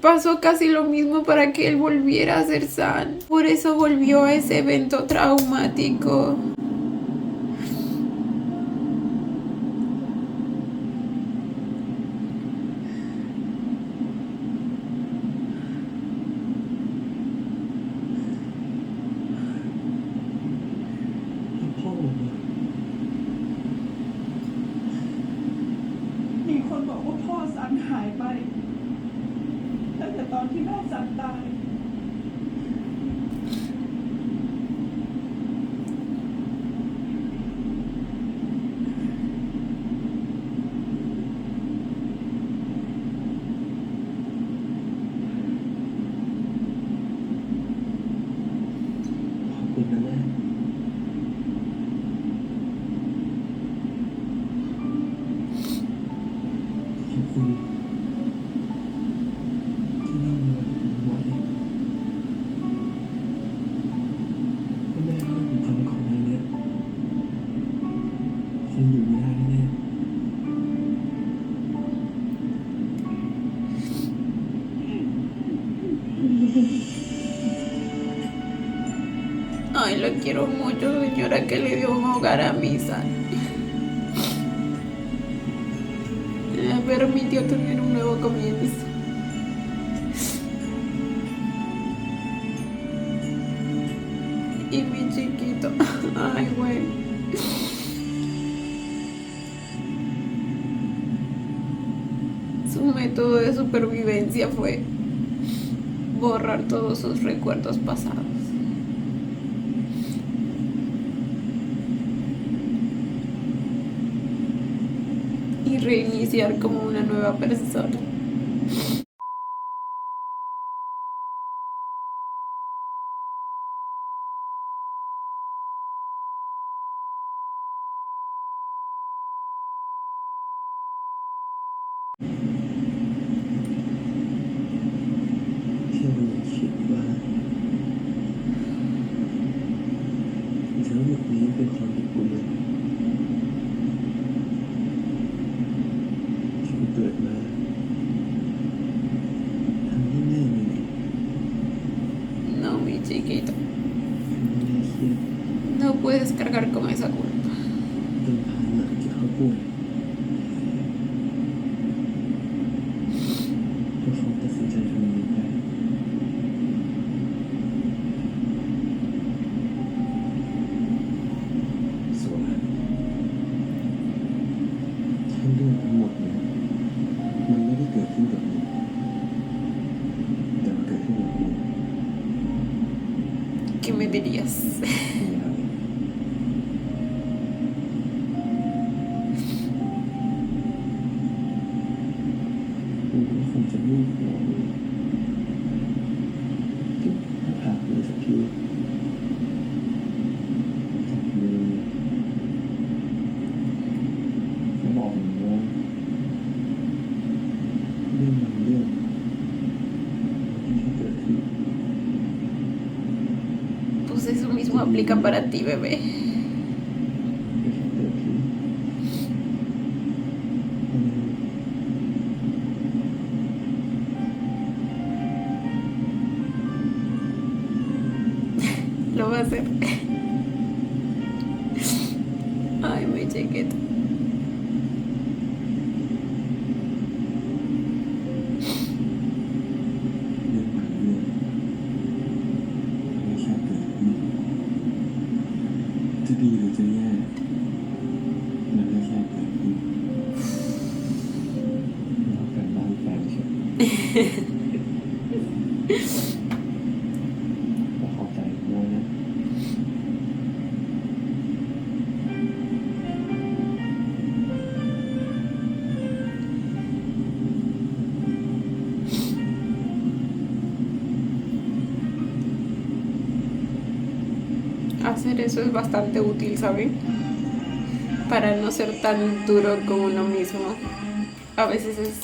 A: pasó casi lo mismo para que él volviera a ser San. Por eso volvió a ese evento traumático.
C: มีคนบอกว่าพ่อซันหายไปตั้งแต่ตอนที่แม่ซันตาย
B: ขอบคุณนะแม่ขอบคุณที่นั่งรอผมไว้
A: Ay, lo quiero mucho, señora, que le dio un hogar a Misa. Me permitió tener un nuevo comienzo. Y mi chiquito, ay, güey. Su método de supervivencia fue borrar todos sus recuerdos pasados. Y reiniciar como una nueva persona.
B: Theo mìnhคิดว่าทั้งหมดนี้เป็นความผิดกูเลยที่กูเกิดมาทำให้แม่มึง
A: No, mi chiquito.
B: แม่เครียด
A: No puedes cargar con esa culpa.
B: เป็นภาระที่เขาป่วยเพราะเขาตัดสินใจทำอย่างนี้ไปส่วนทั้งเรื่องทั้งหมดเนี่ยมันไม่ได้เกิดขึ้นกับมึงแต่มันเกิดขึ้นกับกู
A: ¿Qué me dirías?
B: มีอะไรกูก็คงจะลูกหัวมึงที่หากเลยสักทีจับมือแล้วบอกมึงว่าเรื่องบางเรื่องมันไม่ใช่เกิดขึ้น
A: Pues eso mismo aplica para ti, bebé.
B: ไม่ใช่เกิดขึ้นมัน
A: Lo va a hacer. Ay, mi chiquito.
B: เรื่องบางเรื่องมันไม่ใช่เกิดขึ้นจะดีหรือจะแย่มันก็แค่เกิดขึ้นแล้วกันบ้านแฟนเฉยก็เข้าใจด้วยนะ
A: Hacer eso es bastante útil, ¿saben? Para no ser tan duro con uno mismo. A veces es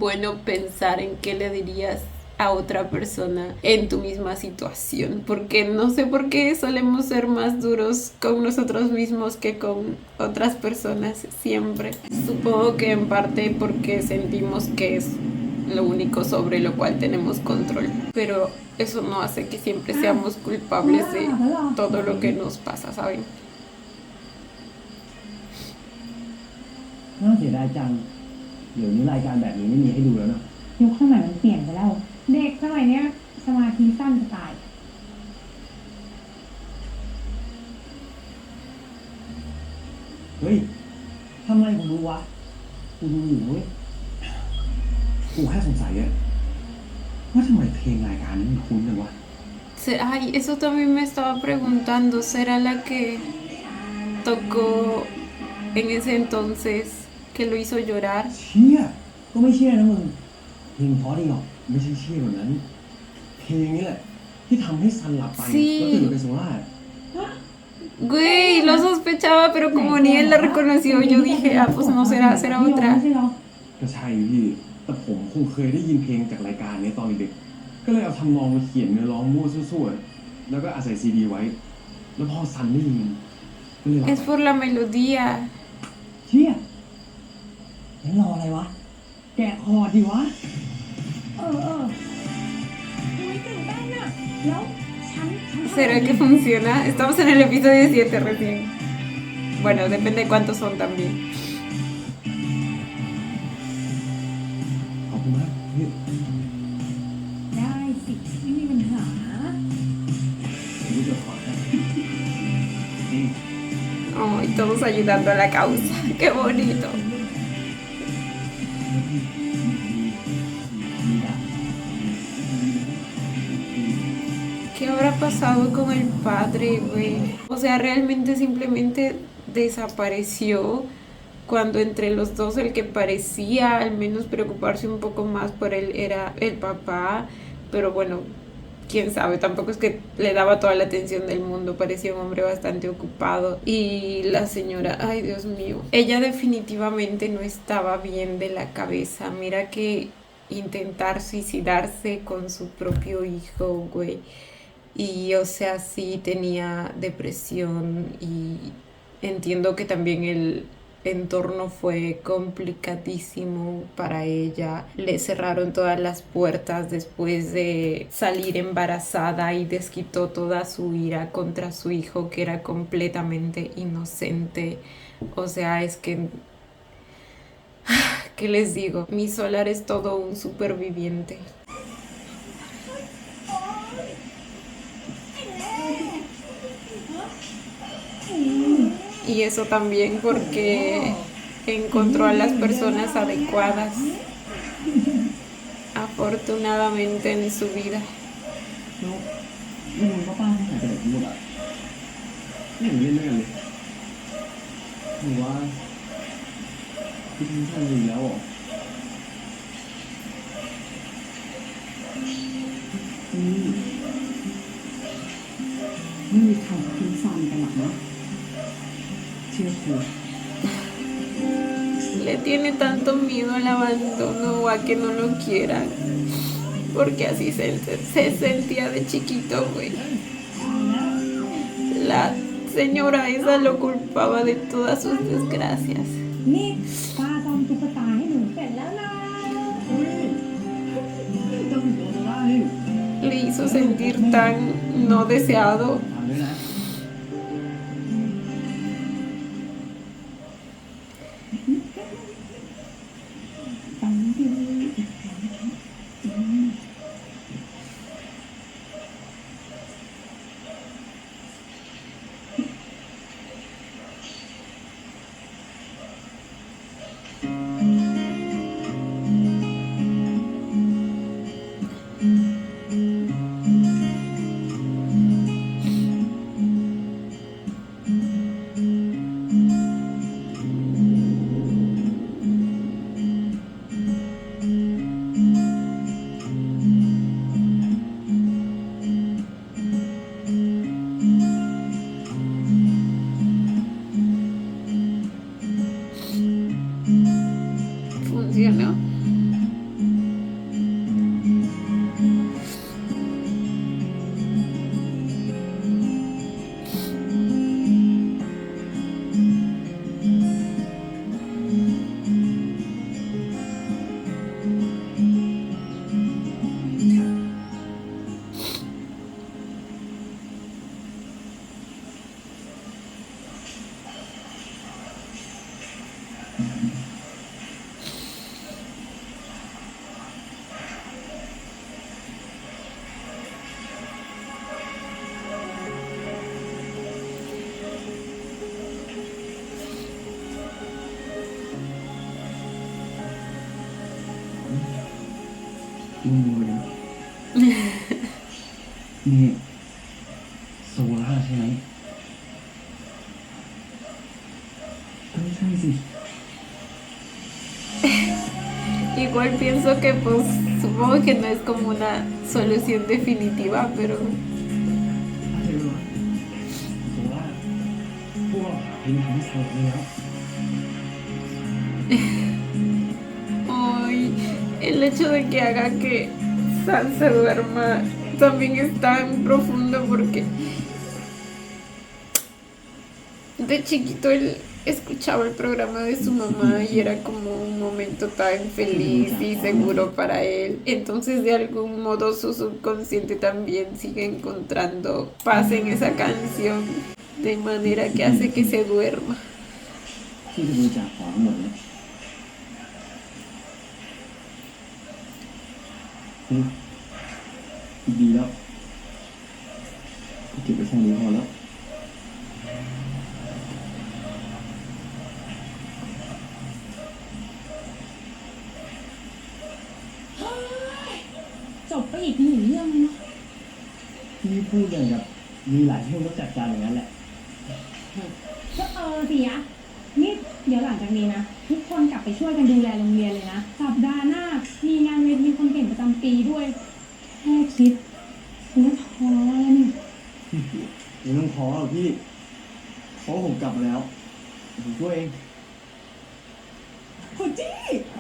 A: bueno pensar en qué le dirías a otra persona en tu misma situación, porque no sé por qué solemos ser más duros con nosotros mismos que con otras personas siempre. Supongo que en parte porque sentimos que es lo único sobre lo cual tenemos control, pero eso no hace que siempre seamos culpables de todo lo que nos pasa, ¿saben?
F: น่าเสียดายจัง เดี๋ยวนี้รายการแบบนี้ไม่มีให้ดูแล้วนะ
E: ยุคสมัยมันเปลี่ยนไปแล้ว เด็กสมัยเนี้ยสมาธิสั้นจะตาย
F: เฮ้ยทำไมกูรู้วะ กูดูอยู่เว้ย กูแค่สงสัยอะว่าทำไมเพลงรายการนี้มันคุ้นจังวะ
A: Ay, eso también me estaba preguntando, ¿será la que tocó en ese entonces que lo hizo llorar?
F: เชี่ย ก็ไม่เชื่อนะมึง เพลงเพราะดีหรอกไม่ใช่เชื่อแบบนั้น เพลงนี้แหละ ที่ทำให้ซันหลับไป
A: Sí.
F: แล้วตื่นไปโซล่า
A: Güey, lo sospechaba, pero como ni él la reconoció, yo dije, ah, pues no será, será
E: ไม่
A: otra.
E: ใช่หรอ
F: ก็ใช่พี่ แต่ผมคงเคยได้ยินเพลงจากรายการนี้ตอนเด็กๆก็เลยเอาทำนองมาเขียนเนื้อร้องมั่วซั่วๆแล้วก็อาศัยซีดีไว้ แล้วพอซันได้ยินก็เลยหลับ
A: Es
F: ไป
A: por la melodía.
F: เชี่ยงั้นรออะไรวะ แกะคอร์ดดิวะ
C: อุ้ยตื่นเต้นอะแล้ว
A: ¿Será que funciona? Estamos en el episodio 7 recién. Bueno, depende de cuántos son también.
B: ขอบคุณมากพี่
C: ได้สิไม่มีปัญหา
B: ผมรู้จะขอให้นี่
A: Oh, y todos ayudando a la causa. Qué bonito.
B: มีดาบ
A: ¿Qué habrá pasado con el padre, güey? O sea, realmente simplemente desapareció cuando entre los dos el que parecía al menos preocuparse un poco más por él era el papá, pero bueno, quién sabe, tampoco es que le daba toda la atención del mundo, parecía un hombre bastante ocupado. Y la señora, ay Dios mío, ella definitivamente no estaba bien de la cabeza. Mira que intentar suicidarse con su propio hijo, güey. Y o sea, sí tenía depresión y entiendo que también el entorno fue complicadísimo para ella. Le cerraron todas las puertas después de salir embarazada y desquitó toda su ira contra su hijo que era completamente inocente. O sea, es que... ¿Qué les digo? Mi Solar es todo un superviviente. Y eso también porque encontró a las personas adecuadas, afortunadamente en su vida.
B: แล้วนี่มึงก็ป้าหายไปไหนทั้งหมดอ่ะไม่เห็นเล่นด้วยกันเลยหรือว่าพี่ทิ้งท่านอีกแล้วเหรอ
C: ไม่มีใครทิ้งซันกันหรอกนะเชื่อครู
A: Le tiene tanto miedo al abandono o a que no lo quieran, porque así se sentía de chiquito, güey. La señora esa lo culpaba de todas sus desgracias.
E: นี่ป้าทำตุ๊กตาให้หนูเสร็จแล้วนะ
B: ต้องโดนได้
A: Le hizo sentir tan no deseado.
B: ทำด้วยนะ
A: Funcionó.
B: มึงดูนะนี่โซล่าใช่ไหมไม่ใช่สิ
A: Igual pienso que pues supongo que no es como una solución definitiva, pero
B: ถ้าเจอวะโซล่าพวกเราเป็นทางที่โซแล้ว
A: ay, el hecho de que haga que San se duerma también es tan profundo porque de chiquito él escuchaba el programa de su mamá y era como un momento tan feliz y seguro para él. Entonces de algún modo su subconsciente también sigue encontrando paz en esa canción, de manera que hace que se duerma.
B: ที่จะบริจาคของทั้งหมดเนี่ยดีแล้วเก็บไว้แค่นี้พอแล้ว
C: จบไปอีกหนึ่งเรื่องเลยเนาะ
B: พี่พูดอย่างกับมีหลายเรื่องต้องจัดการอย่างนั้นแหละ
E: ก็สิอะนี่เดี๋ยวหลังจากนี้นะ ทุกคนกลับไปช่วยกันดูแลโรงเรียนเลยนะ สัปดาห์หน้ามีงานเวทีคนเก่งประจำปีด้วย แค่คิดฉันก็ท้อแล้วเนี่ย
B: ไม่ต้องขอหรอกพี่เพราะผมกลับมาแล้วผมช่วยเอง
C: คุณจี้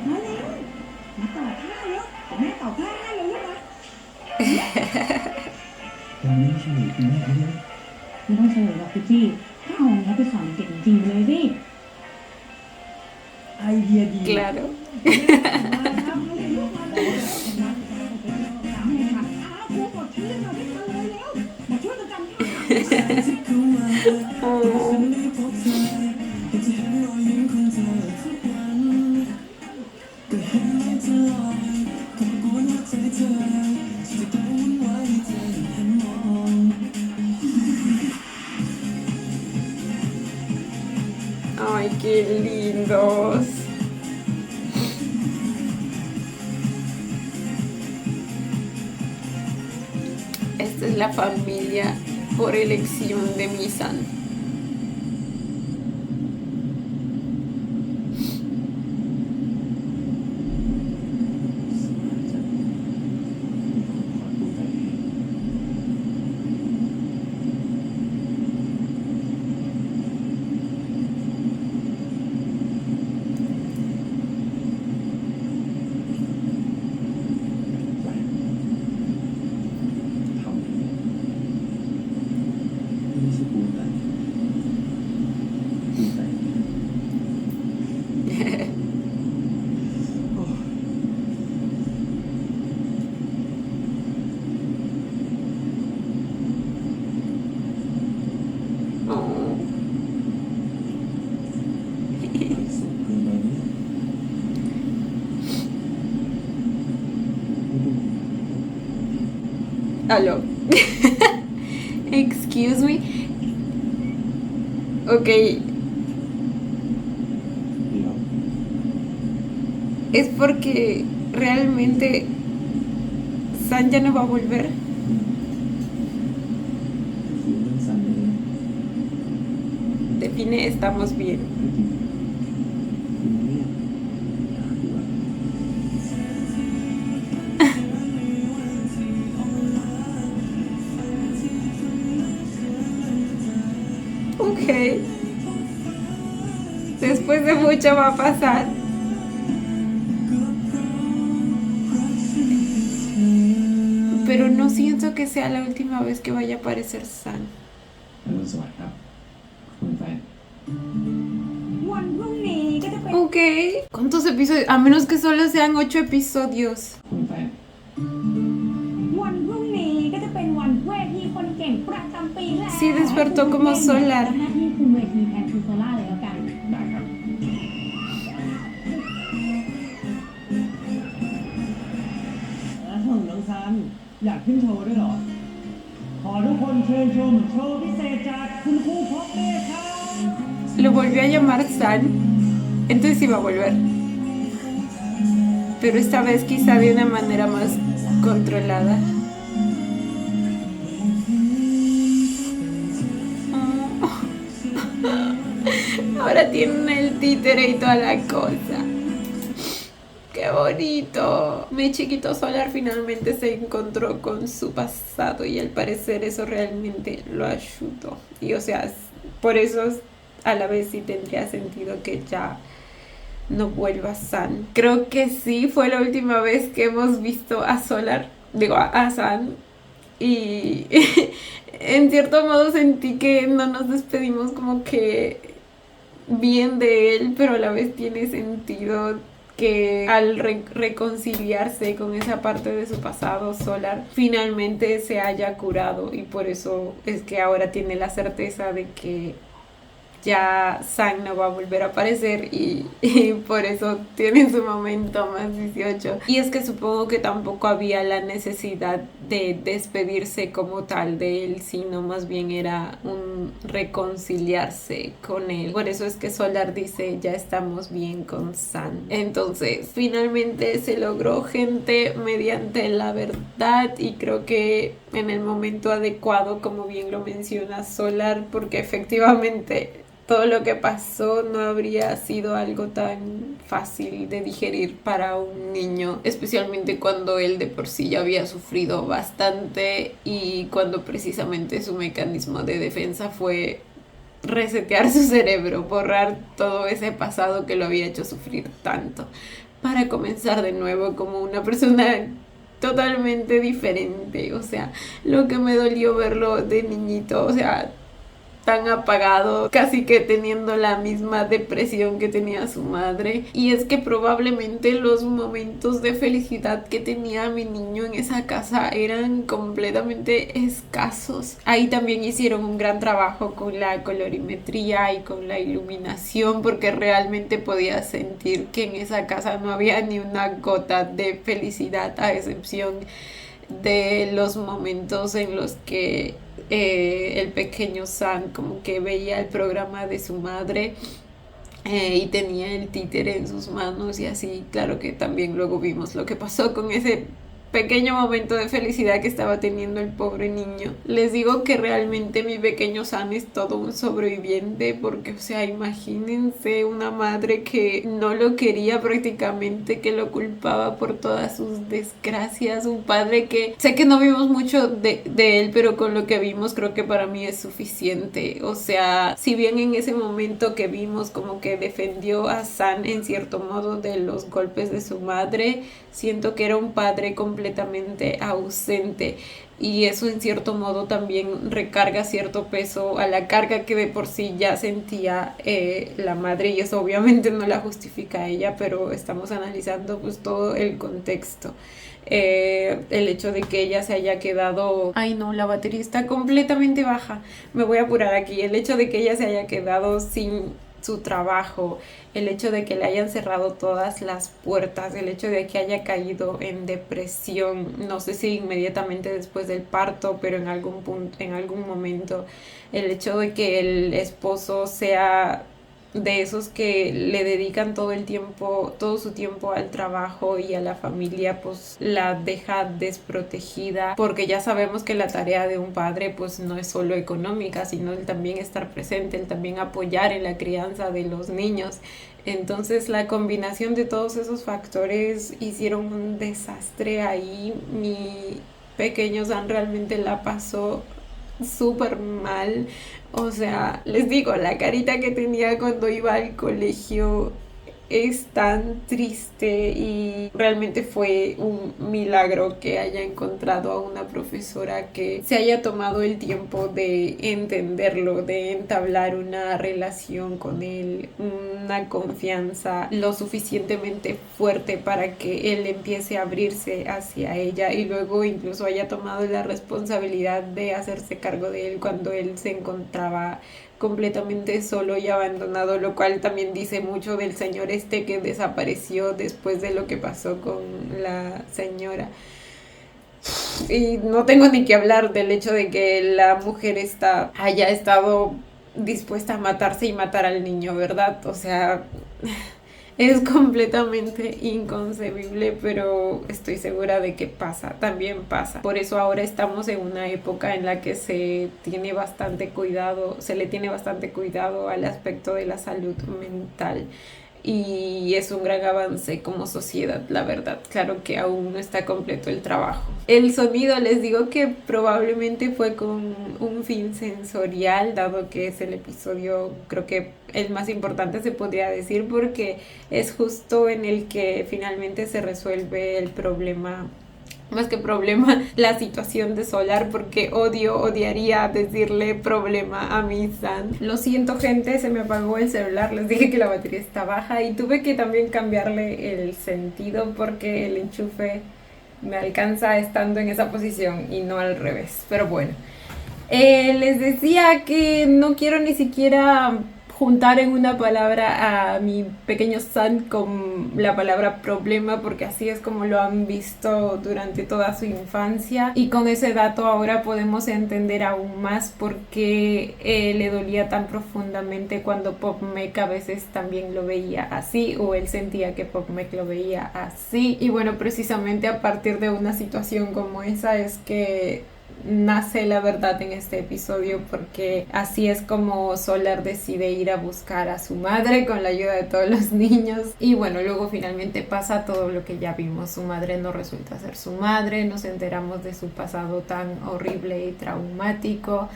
C: มาแล้วมาต่อผ้าแล้วแม่ต่อผ้าให้แล้วลูกนะ
B: ยังไม่ใช่คุณแม่เขาเลย
E: ไม่ต้องเฉลยหรอกพี่จี้ถ้าเอาอันนี้ไปสอนเด็กจริงๆเลยสิ
B: ไอเดียดี
A: Claro.
C: มาครับมาเลยลูกมาเลยแม่ค่ะครูกดชื่อเราได้มาเลยแล้วมาช่วยกันจำผ้า
A: Oh. 'Ay, qué lindos! Esta es la familia por elección de Misan. Oh. Aló. Excuse me. Ok. Es porque realmente San ya no va a volver.
B: คือเรื่องสั้นเลย
A: Define estamos bien.
B: คุณแม่อยากดูอะ
A: Ok. Después de mucho va a pasar. Pero no siento que sea la última vez que vaya a aparecer San.
B: อรุณสวัสดิ์ครับคุณแฟน
C: วันพรุ่งนี้ก็จะเป็น
A: Ok. ¿Cuántos episodios? A menos que solo sean 8 episodios.
B: คุณแฟน
C: วันพรุ่งนี้ก็จะเป็นวันเวทีคนเก่งประจำปีแล้ว
A: Sí despertó como solar.
E: หน้าที่คุมเวทีแทนครูโซล่าเลยแล้วกัน
B: ได้ครับน้องซันอยากขึ้นโชว์ด้วยเหรอ ขอทุกคนเชิญชมโชว์พิเศษจากคุณครูพบเมธครับ
A: Lo volvió a llamar San. Entonces iba a volver. Pero esta vez quizá de una manera más controlada. Ahora tienen el títere y toda la cosa. ¡Qué bonito! Mi chiquito Solar finalmente se encontró con su pasado y al parecer eso realmente lo ayudó. Y o sea, por eso a la vez sí tendría sentido que ya no vuelva San. Creo que sí, fue la última vez que hemos visto a Solar, digo a San. Y en cierto modo sentí que no nos despedimos como que bien de él, pero a la vez tiene sentido que al reconciliarse con esa parte de su pasado, Solar finalmente se haya curado, y por eso es que ahora tiene la certeza de que ya Sam no va a volver a aparecer, y por eso tiene su momento más 18. Y es que supongo que tampoco había la necesidad de despedirse como tal de él, sino más bien era un reconciliarse con él. Por eso es que Solar dice, ya estamos bien con Sam. Entonces finalmente se logró, gente, mediante la verdad, y creo que en el momento adecuado, como bien lo menciona Solar, porque efectivamente todo lo que pasó no habría sido algo tan fácil de digerir para un niño, especialmente cuando él de por sí ya había sufrido bastante, y cuando precisamente su mecanismo de defensa fue resetear su cerebro, borrar todo ese pasado que lo había hecho sufrir tanto, para comenzar de nuevo como una persona totalmente diferente. O sea, lo que me dolió verlo de niñito, o sea, tan apagado, casi que teniendo la misma depresión que tenía su madre. Y es que probablemente los momentos de felicidad que tenía mi niño en esa casa eran completamente escasos. Ahí también hicieron un gran trabajo con la colorimetría y con la iluminación, porque realmente podía sentir que en esa casa no había ni una gota de felicidad, a excepción de los momentos en los que el pequeño Sam como que veía el programa de su madre y tenía el títere en sus manos, y así. Claro que también luego vimos lo que pasó con ese pequeño momento de felicidad que estaba teniendo el pobre niño. Les digo que realmente mi pequeño Sam es todo un sobreviviente, porque, o sea, imagínense una madre que no lo quería prácticamente, que lo culpaba por todas sus desgracias, un padre que sé que no vimos mucho de él, pero con lo que vimos creo que para mí es suficiente. O sea, si bien en ese momento que vimos como que defendió a Sam en cierto modo de los golpes de su madre, siento que era un padre completamente ausente, y eso en cierto modo también recarga cierto peso a la carga que de por sí ya sentía la madre, y eso obviamente no la justifica a ella, pero estamos analizando pues todo el contexto. El hecho de que ella se haya quedado... Ay no, la batería está completamente baja, me voy a apurar aquí. El hecho de que ella se haya quedado sin su trabajo, el hecho de que le hayan cerrado todas las puertas, el hecho de que haya caído en depresión, no sé si inmediatamente después del parto, pero en algún punto, en algún momento, el hecho de que el esposo sea de esos que le dedican todo el tiempo, todo su tiempo al trabajo y a la familia, pues la deja desprotegida, porque ya sabemos que la tarea de un padre pues no es solo económica, sino el también estar presente, el también apoyar en la crianza de los niños. Entonces la combinación de todos esos factores hicieron un desastre ahí. Mi pequeño Sam realmente la pasó súper mal. O sea, les digo, la carita que tenía cuando iba al colegio es tan triste, y realmente fue un milagro que haya encontrado a una profesora que se haya tomado el tiempo de entenderlo, de entablar una relación con él, una confianza lo suficientemente fuerte para que él empiece a abrirse hacia ella, y luego incluso haya tomado la responsabilidad de hacerse cargo de él cuando él se encontraba completamente solo y abandonado, lo cual también dice mucho del señor este que desapareció después de lo que pasó con la señora. Y no tengo ni que hablar del hecho de que la mujer esta haya estado dispuesta a matarse y matar al niño, ¿verdad? O sea, es completamente inconcebible, pero estoy segura de que pasa, también pasa. Por eso ahora estamos en una época en la que se le tiene bastante cuidado al aspecto de la salud mental. Y es un gran avance como sociedad, la verdad. Claro que aún no está completo el trabajo. El sonido, les digo que probablemente fue con un fin sensorial, dado que es el episodio, creo que el más importante se podría decir, porque es justo en el que finalmente se resuelve el problema más que problema, la situación de Solar, porque odiaría decirle problema a mi San. Lo siento, gente, se me apagó el celular, les dije que la batería está baja y tuve que también cambiarle el sentido porque el enchufe me alcanza estando en esa posición y no al revés, pero bueno. Les decía que no quiero ni siquiera juntar en una palabra a mi pequeño San con la palabra problema, porque así es como lo han visto durante toda su infancia, y con ese dato ahora podemos entender aún más por qué le dolía tan profundamente cuando Pop Mech a veces también lo veía así, o él sentía que Pop Mech lo veía así. Y bueno, precisamente a partir de una situación como esa es que nace la verdad en este episodio, porque así es como Solar decide ir a buscar a su madre con la ayuda de todos los niños. Y bueno, luego finalmente pasa todo lo que ya vimos. Su madre no resulta ser su madre, nos enteramos de su pasado tan horrible y traumático.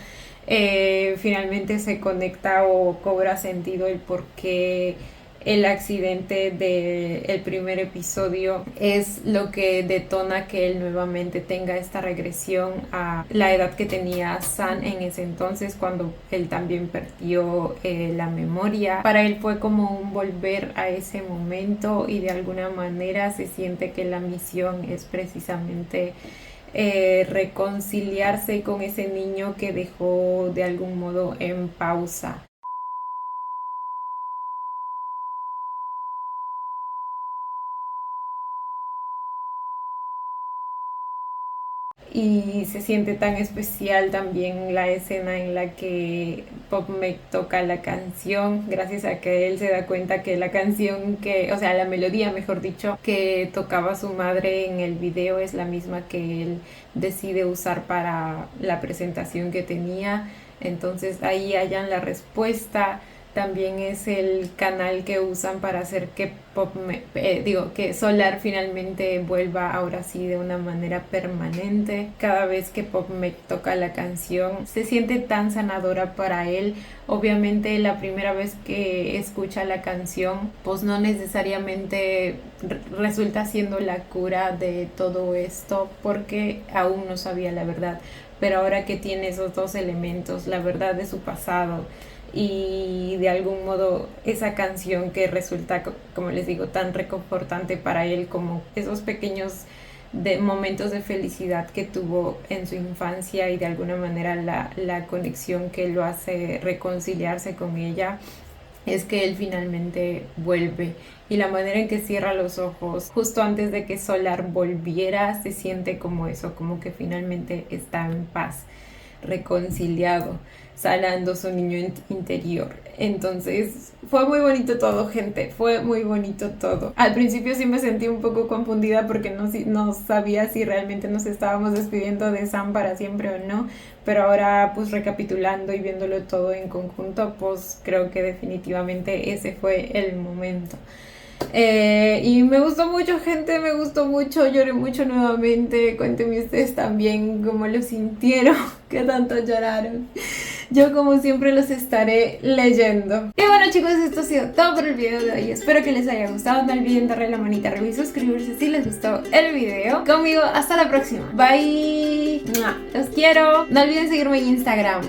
A: Finalmente se conecta o cobra sentido el por qué el accidente del primer episodio es lo que detona que él nuevamente tenga esta regresión a la edad que tenía San en ese entonces, cuando él también perdió la memoria. Para él fue como un volver a ese momento, y de alguna manera se siente que la misión es precisamente reconciliarse con ese niño que dejó de algún modo en pausa. Y se siente tan especial también la escena en la que Pop Mech toca la canción, gracias a que él se da cuenta que la canción o sea, la melodía, mejor dicho, que tocaba su madre en el video es la misma que él decide usar para la presentación que tenía. Entonces ahí hallan la respuesta. También es el canal que usan para hacer que que Solar finalmente vuelva ahora sí de una manera permanente. Cada vez que Pop Mech toca la canción se siente tan sanadora para él. Obviamente la primera vez que escucha la canción pues no necesariamente resulta siendo la cura de todo esto, porque aún no sabía la verdad, pero ahora que tiene esos dos elementos, la verdad de su pasado y de algún modo esa canción que resulta, como les digo, tan reconfortante para él, como esos pequeños momentos de felicidad que tuvo en su infancia, y de alguna manera la conexión que lo hace reconciliarse con ella, es que él finalmente vuelve. Y la manera en que cierra los ojos justo antes de que Solar volviera, se siente como eso, como que finalmente está en paz, reconciliado, sanando su niño interior. Entonces fue muy bonito todo, gente, fue muy bonito todo. Al principio sí me sentí un poco confundida porque no sabía si realmente nos estábamos despidiendo de Sam para siempre o no, pero ahora pues recapitulando y viéndolo todo en conjunto, pues creo que definitivamente ese fue el momento. Y me gustó mucho, gente, me gustó mucho, lloré mucho nuevamente. Cuéntenme ustedes también cómo lo sintieron, qué tanto lloraron. Yo como siempre los estaré leyendo. Y bueno, chicos, esto ha sido todo por el video de hoy. Espero que les haya gustado. No olviden darle la manita arriba y suscribirse si les gustó el video. Conmigo, hasta la próxima. Bye. Los quiero. No olviden seguirme en Instagram.